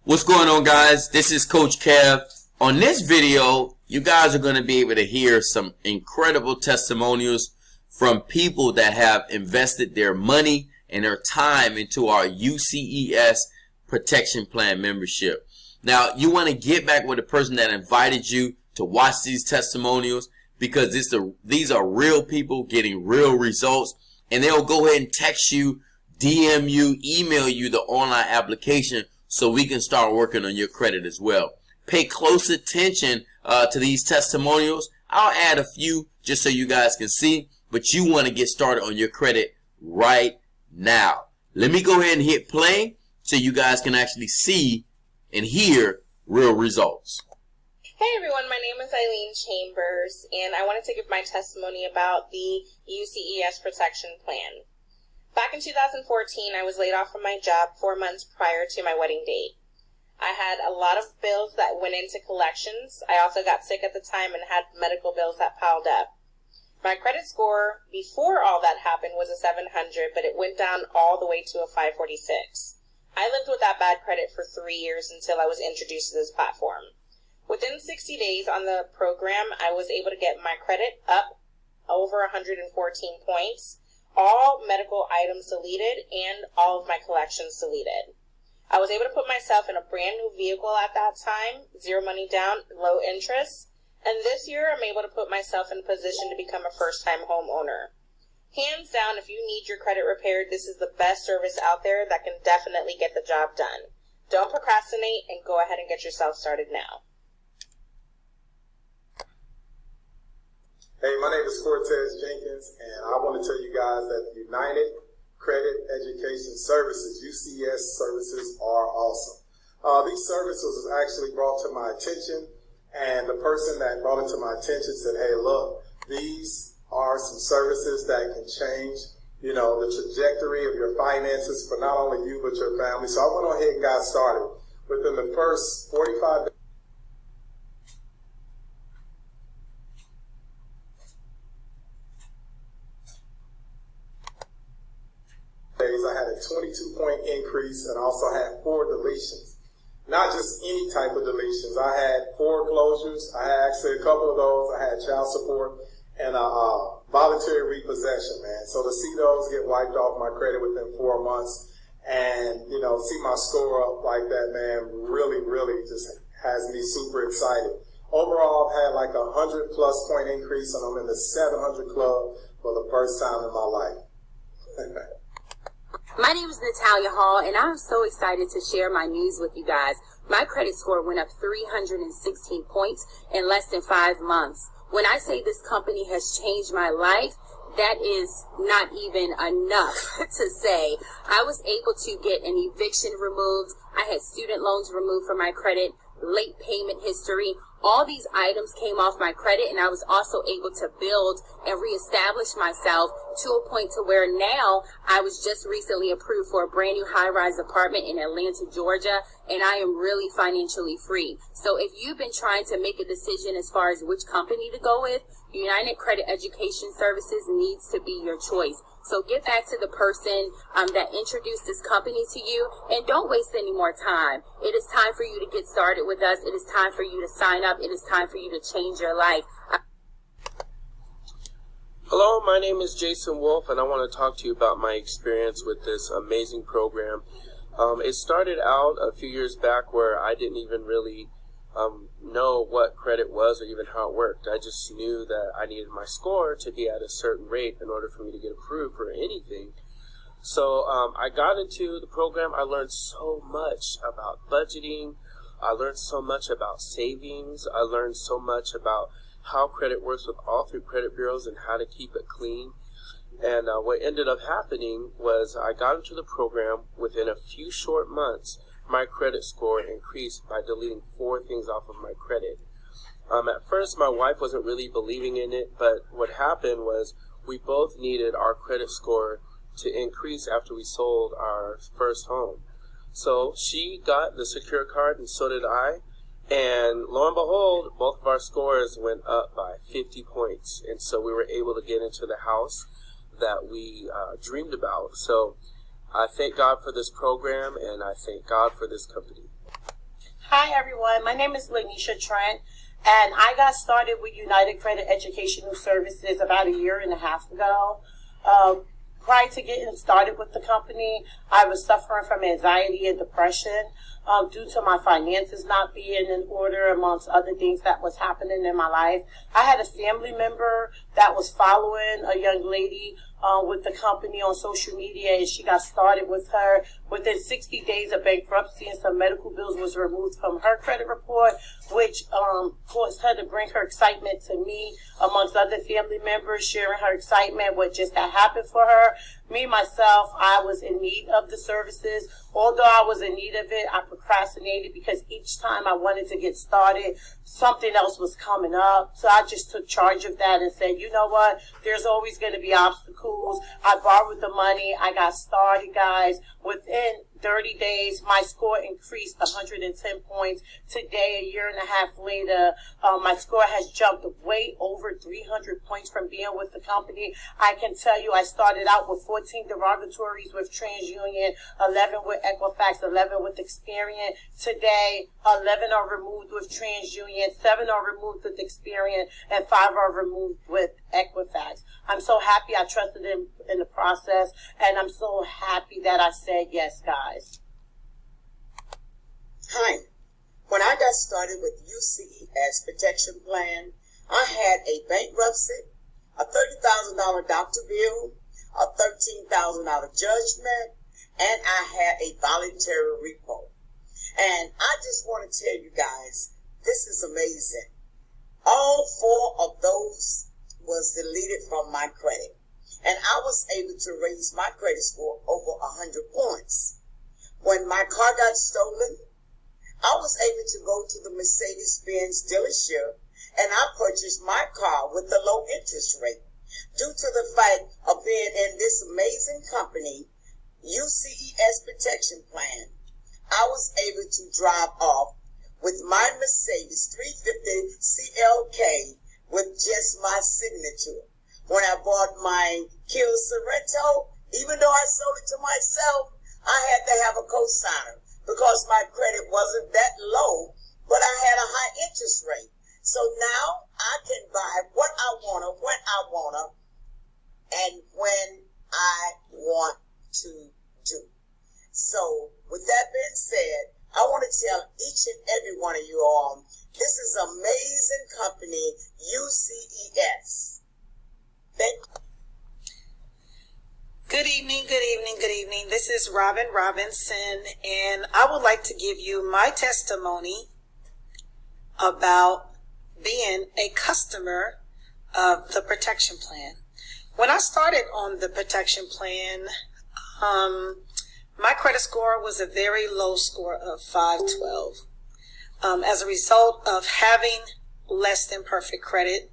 What's going on, guys? This is Coach Kev. On this video, you guys are going to be able to hear some incredible testimonials from people that have invested their money and their time into our UCES Protection Plan membership. Now, you want to get back with the person that invited you to watch these testimonials because these are real people getting real results, and they'll go ahead and text you, DM you, email you the online application so we can start working on your credit as well. Pay close attention to these testimonials. I'll add a few just so you guys can see, but you want to get started on your credit right now. Let me go ahead and hit play so you guys can actually see and hear real results. Hey everyone, my name is Eileen Chambers, and I wanted to give my testimony about the UCES Protection Plan. Back in 2014, I was laid off from my job 4 months prior to my wedding date. I had a lot of bills that went into collections. I also got sick at the time and had medical bills that piled up. My credit score before all that happened was a 700, but it went down all the way to a 546. I lived with that bad credit for 3 years until I was introduced to this platform. Within 60 days on the program, I was able to get my credit up over 114 points, all medical items deleted, and all of my collections deleted. I was able to put myself in a brand new vehicle at that time, 0 money down, low interest, and this year I'm able to put myself in a position to become a first-time homeowner. Hands down, if you need your credit repaired, this is the best service out there that can definitely get the job done. Don't procrastinate and go ahead and get yourself started now. Hey, my name is Cortez Jenkins, and I want to tell you guys that the United Credit Education Services, UCES services, are awesome. These services was actually brought to my attention, and the person that brought it to my attention said, hey, look, these are some services that can change, the trajectory of your finances for not only you, but your family. So I went ahead and got started. Within the first 45 days, I had a 22-point increase and also had 4 deletions. Not just any type of deletions. I had foreclosures. I had actually a couple of those. I had child support and voluntary repossession, man. So to see those get wiped off my credit within 4 months and, see my score up like that, man, really, really just has me super excited. Overall, I've had like a 100+ point increase, and I'm in the 700 club for the first time in my life. My name is Natalia Hall, and I'm so excited to share my news with you guys. My credit score went up 316 points in less than 5 months. When I say this company has changed my life, that is not even enough to say. I was able to get an eviction removed. I had student loans removed from my credit, late payment history. All these items came off my credit, and I was also able to build and reestablish myself to a point to where now I was just recently approved for a brand new high-rise apartment in Atlanta, Georgia, and I am really financially free. So if you've been trying to make a decision as far as which company to go with, United Credit Education Services needs to be your choice. So get back to the person that introduced this company to you, and don't waste any more time. It is time for you to get started with us. It is time for you to sign up. It is time for you to change your life. Hello, my name is Jason Wolf, and I want to talk to you about my experience with this amazing program. It started out a few years back where I didn't even really know what credit was or even how it worked. I just knew that I needed my score to be at a certain rate in order for me to get approved for anything. So I got into the program. I learned so much about budgeting. I learned so much about savings. I learned so much about how credit works with all 3 credit bureaus and how to keep it clean. And what ended up happening was I got into the program. Within a few short months, my credit score increased by deleting 4 things off of my credit. At first, my wife wasn't really believing in it, but what happened was we both needed our credit score to increase after we sold our first home. So she got the secure card, and so did I. And lo and behold, both of our scores went up by 50 points. And so we were able to get into the house that we dreamed about. So I thank God for this program, and I thank God for this company. Hi, everyone. My name is Leticia Tran, and I got started with United Credit Educational Services about a year and a half ago. Prior to getting started with the company, I was suffering from anxiety and depression due to my finances not being in order, amongst other things that was happening in my life. I had a family member that was following a young lady with the company on social media, and she got started with her. Within 60 days of bankruptcy and some medical bills was removed from her credit report, which caused her to bring her excitement to me, amongst other family members, sharing her excitement what just had happened for her. Me, myself, I was in need of the services. Although I was in need of it, I procrastinated because each time I wanted to get started, something else was coming up. So I just took charge of that and said, you know what? There's always going to be obstacles. I borrowed the money. I got started, guys. Within 30 days, my score increased 110 points. Today, a year and a half later, my score has jumped way over 300 points from being with the company. I can tell you I started out with 14 derogatories with TransUnion, 11 with Equifax, 11 with Experian. Today, 11 are removed with TransUnion, 7 are removed with Experian, and 5 are removed with Equifax. I'm so happy I trusted him in the process, and I'm so happy that I said yes, guys. Hi. When I got started with UCES Protection Plan, I had a bankruptcy, a $30,000 doctor bill, a $13,000 judgment, and I had a voluntary repo. And I just want to tell you guys, this is amazing. All 4 of those was deleted from my credit. And I was able to raise my credit score over 100 points. When my car got stolen, I was able to go to the Mercedes-Benz dealership and I purchased my car with a low interest rate. Due to the fact of being in this amazing company, UCES Protection Plan, I was able to drive off with my Mercedes 350 CLK with just my signature. When I bought my Kia Sorento, even though I sold it to myself, I had to have a co-signer because my credit wasn't that low, but I had a high interest rate. So now I can buy what I want to, when I want to, and when I want to do. So with that being said, I want to tell each and every one of you all, this is an amazing company, UCES. Thank you. Good evening, good evening, good evening. This is Robin Robinson, and I would like to give you my testimony about being a customer of the protection plan. When I started on the protection plan, my credit score was a very low score of 512. As a result of having less than perfect credit,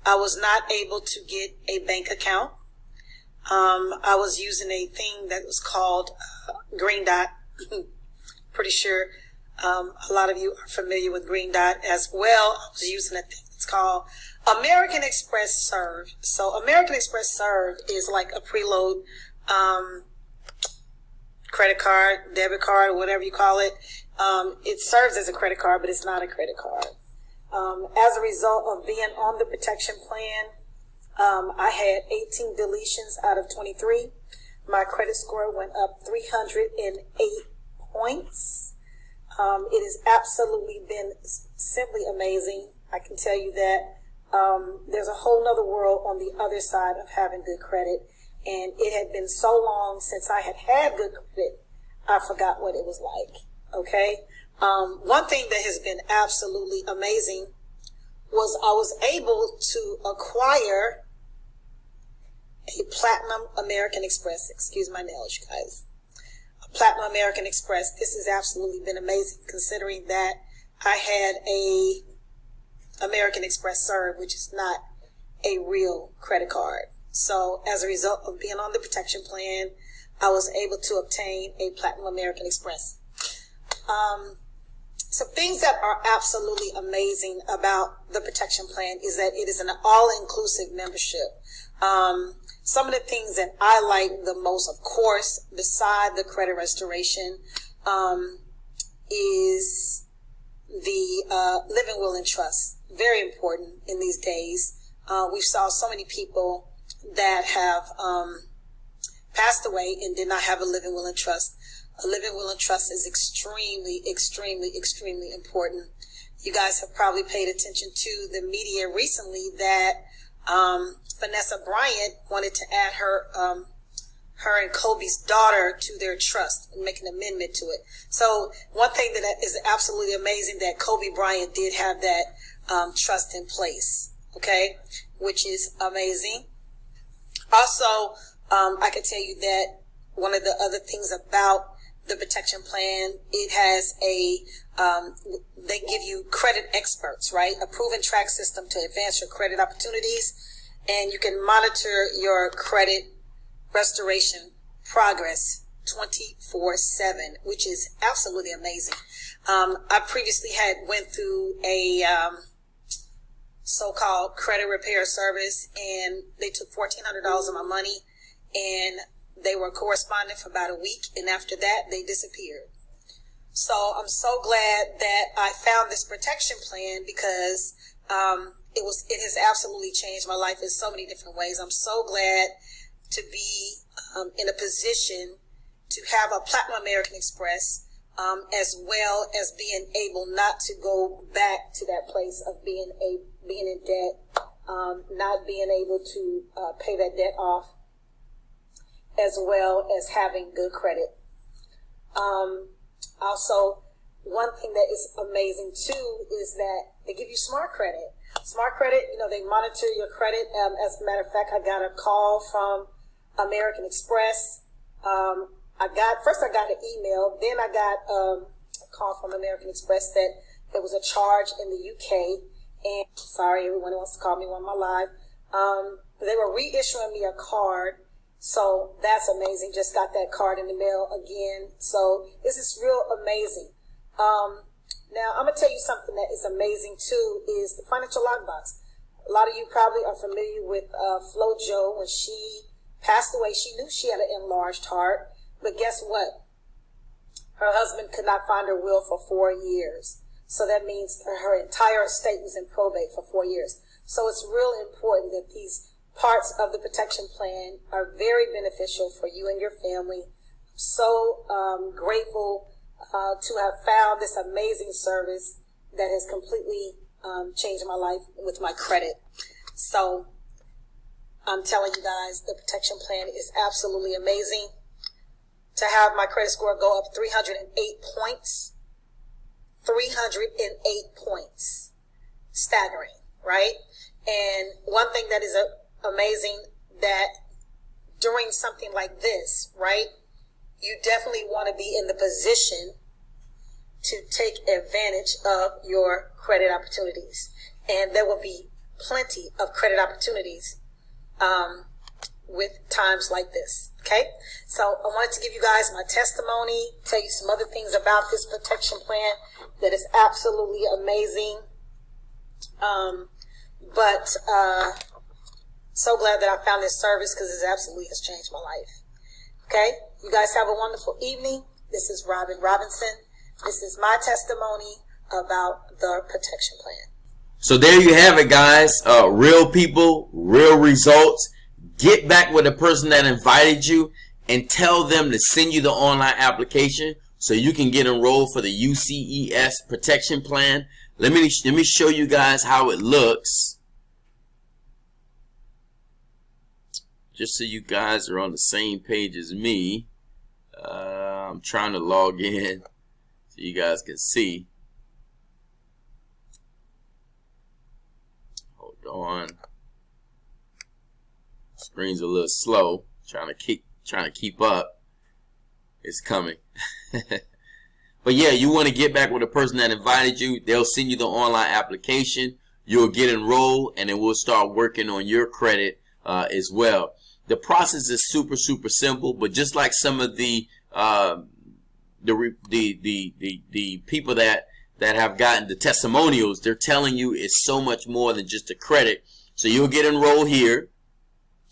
I was not able to get a bank account. I was using a thing that was called Green Dot. Pretty sure a lot of you are familiar with Green Dot as well. I was using a thing that's called American Express Serve. So American Express Serve is like a preload credit card, debit card, whatever you call it. It serves as a credit card, but it's not a credit card. As a result of being on the protection plan, I had 18 deletions out of 23. My credit score went up 308 points. It has absolutely been simply amazing. I can tell you that there's a whole nother world on the other side of having good credit. And it had been so long since I had had good credit, I forgot what it was like. Okay. One thing that has been absolutely amazing was I was able to acquire a Platinum American Express. Excuse my nails, you guys. A Platinum American Express. This has absolutely been amazing considering that I had a American Express Serve, which is not a real credit card. So as a result of being on the protection plan, I was able to obtain a Platinum American Express. Some things that are absolutely amazing about the protection plan is that it is an all-inclusive membership. Some of the things that I like the most, of course, beside the credit restoration, is will and trust. Very important in these days. We saw so many people that have passed away and did not have a living will and trust. A living will and trust is extremely, extremely, extremely important. You guys have probably paid attention to the media recently that Vanessa Bryant wanted to add her and Kobe's daughter to their trust and make an amendment to it. So one thing that is absolutely amazing, that Kobe Bryant did have that trust in place, okay, which is amazing. Also, I can tell you that one of the other things about the protection plan, it has they give you credit experts, right? A proven track system to advance your credit opportunities, and you can monitor your credit restoration progress 24/7, which is absolutely amazing. I previously went through a so-called credit repair service, and they took $1,400 of my money, and they were corresponding for about a week, and after that they disappeared. So I'm so glad that I found this protection plan, because it has absolutely changed my life in so many different ways. I'm so glad to be in a position to have a Platinum American Express, as well as being able not to go back to that place of being in debt, not being able to pay that debt off, as well as having good credit. Also, one thing that is amazing too is that they give you smart credit. Smart credit, they monitor your credit. As a matter of fact, I got a call from American Express. I got an email, then I got a call from American Express that there was a charge in the UK, and sorry, everyone wants to call me on my live. They were reissuing me a card, so that's amazing. Just got that card in the mail again, so this is real amazing. Now, I'm going to tell you something that is amazing too, is the financial lockbox. A lot of you probably are familiar with Flo Jo. When she passed away, she knew she had an enlarged heart, but guess what? Her husband could not find her will for 4 years. So that means her entire estate was in probate for 4 years. So it's real important that these parts of the protection plan are very beneficial for you and your family. I'm so grateful to have found this amazing service that has completely changed my life with my credit. So I'm telling you guys, the protection plan is absolutely amazing. To have my credit score go up 308 points. 308 points. Staggering, right? And one thing that is amazing, that during something like this, right, you definitely want to be in the position to take advantage of your credit opportunities. And there will be plenty of credit opportunities with times like this. Okay, so I wanted to give you guys my testimony, tell you some other things about this protection plan that is absolutely amazing. But so glad that I found this service, because it absolutely has changed my life. Okay, you guys have a wonderful evening. This is Robin Robinson. This is my testimony about the protection plan. So there you have it, guys. Real people, real results. Get back with the person that invited you and tell them to send you the online application so you can get enrolled for the UCES protection plan. Let me show you guys how it looks, just so you guys are on the same page as me. I'm trying to log in so you guys can see. Hold on. Screen's a little slow. Trying to keep up. It's coming. But yeah, you want to get back with the person that invited you. They'll send you the online application. You'll get enrolled, and then we'll start working on your credit as well. The process is super simple, but just like some of the people that have gotten the testimonials, they're telling you it's so much more than just a credit. So you'll get enrolled here.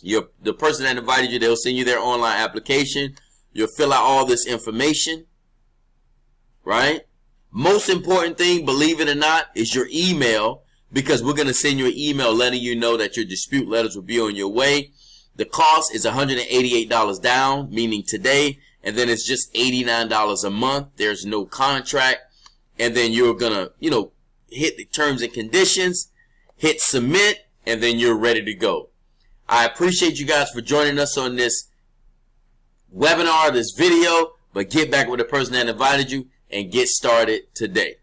The person that invited you, they'll send you their online application. You'll fill out all this information, right? Most important thing, believe it or not, is your email, because we're going to send you an email letting you know that your dispute letters will be on your way. The cost is $188 down, meaning today, and then it's just $89 a month. There's no contract, and then you're going to, hit the terms and conditions, hit submit, and then you're ready to go. I appreciate you guys for joining us on this webinar, this video, but get back with the person that invited you and get started today.